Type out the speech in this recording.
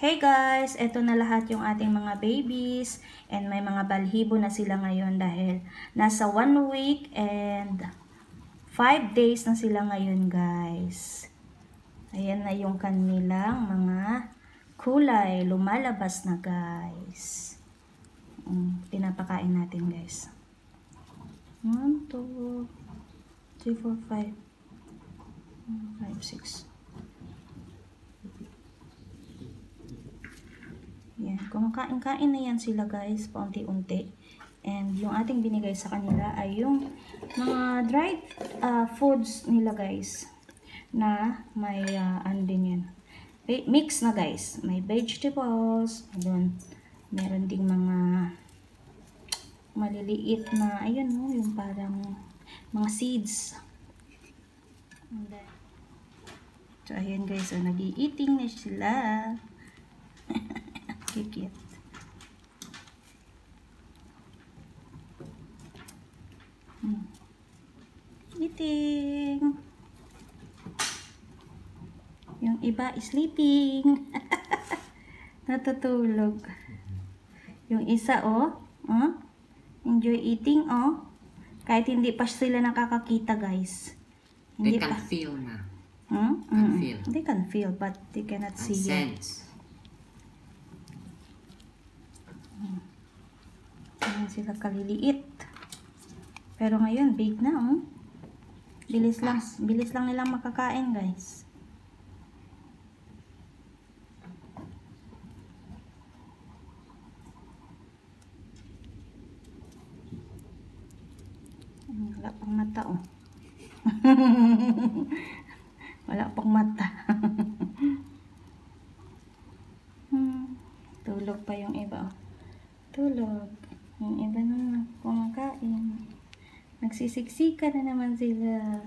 Hey guys, eto na lahat yung ating mga babies and may mga balhibo na sila ngayon dahil nasa 1 week and 5 days na sila ngayon guys. Ayan na yung kanilang mga kulay, lumalabas na guys. Pinapakain natin guys. 1, 2, 3, 4, 5, 5, 6. Yan, kumakain-kain na yan sila guys, paunti-unti. And yung ating binigay sa kanila ay yung mga dried foods nila guys. Na may, ano din yan. Mix na guys. May vegetables. Doon, meron ding mga maliliit na, ayun no, yung parang mga seeds. So, ayun guys, so, nag-i-eating na sila. Kikit. Eating. Yung iba sleeping. Natutulog. Yung isa enjoy eating kahit hindi pa sila nakakakita guys. Hindi they can feel na. Feel. They can feel but they cannot see yet. Sense. Ayan sila kaliliit. Pero ngayon, big na, Bilis lang nilang makakain, guys. Wala pang mata, Wala pang mata. Tulog pa yung iba, Tulog. Yung iba na kumakain. Nagsisiksika na naman sila.